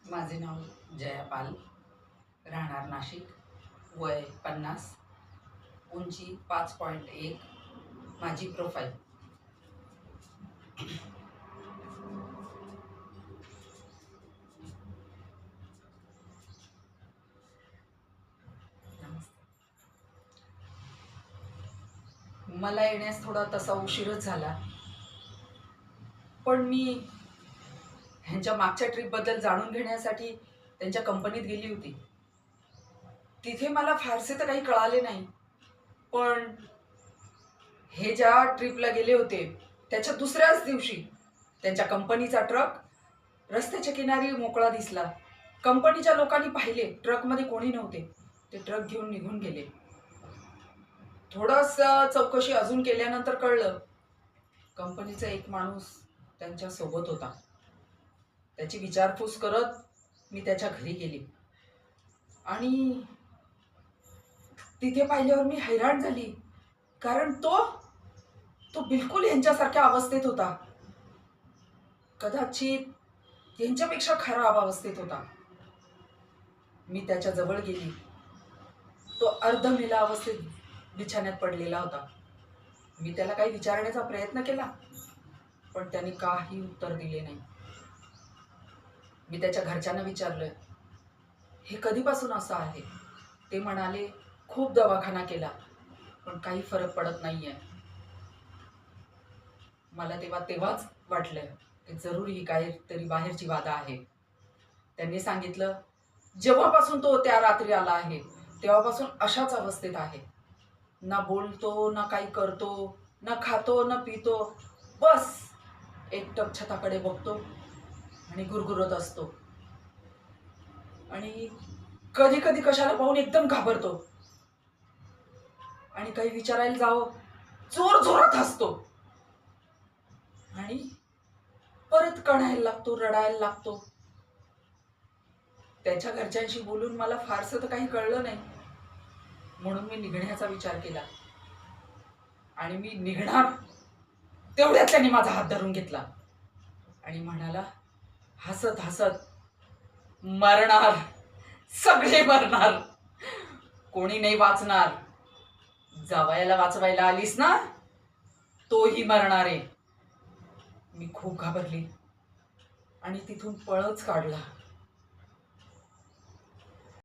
माझे नाव जया पाल, राहणार नाशिक, वय 50, उंची 5.1, माझी प्रोफाईल. मला येण्यास थोडा तसा उशीरच झाला, पण मी ह्यांच्या मागच्या ट्रिपबद्दल जाणून घेण्यासाठी त्यांच्या कंपनीत गेली होती. तिथे मला फारसे तर काही कळाले नाही, पण हे ज्या ट्रिपला गेले होते त्याच्या दुसऱ्याच दिवशी त्यांच्या कंपनीचा ट्रक रस्त्याच्या किनारी मोकळा दिसला. कंपनीच्या लोकांनी पाहिले, ट्रकमध्ये कोणी नव्हते. ते ट्रक घेऊन निघून गेले. थोडंसं चौकशी अजून केल्यानंतर कळलं, कंपनीचा एक माणूस त्यांच्या सोबत होता. त्याची विचारपूस करत मी त्याच्या घरी गेली आणि तिथे पाहिल्यावर मी हैराण झाली, कारण तो बिलकुल यांच्यासारख्या अवस्थेत होता. कदाचित यांच्यापेक्षा खराब अवस्थेत होता. मी त्याच्या जवळ गेली. तो अर्धमेला अवस्थेत बिछाण्यात पडलेला होता. मी त्याला काही विचारण्याचा प्रयत्न केला, पण त्याने काही उत्तर दिले नाही. मी त्याच्या घरच्यांना विचारलं, हे कधीपासून असं आहे? ते म्हणाले, खूप दवाखाना केला पण काही फरक पडत नाहीये. मला तेव्हाच वाटलं की जरूर ही काहीतरी बाहेरची बाधा आहे. त्यांनी सांगितलं, जेव्हापासून तो त्या रात्री आला आहे तेव्हापासून अशाच अवस्थेत आहे. ना बोलतो, ना काही करतो, ना खातो, ना पितो. बस एकटक छताकडे बघतो आणि गुरगुरत असतो. आणि कधी कधी कशाला पाहून एकदम घाबरतो आणि काही विचारायला जावं, जोर जोरात हसतो आणि परत कणायला लागतो, रडायला लागतो. त्याच्या घरच्यांशी बोलून मला फारसं तर काही कळलं नाही, म्हणून मी निघण्याचा विचार केला. आणि मी निघणार तेवढ्यात त्यांनी माझा हात धरून घेतला आणि म्हणाला हसत हसत, मरणार, सगळे मरणार, कोणी नाही वाचणार. जावयाला वाचवायला आलीस ना, तोही मरणार आहे. मी खूप घाबरली आणि तिथून पळच काढला.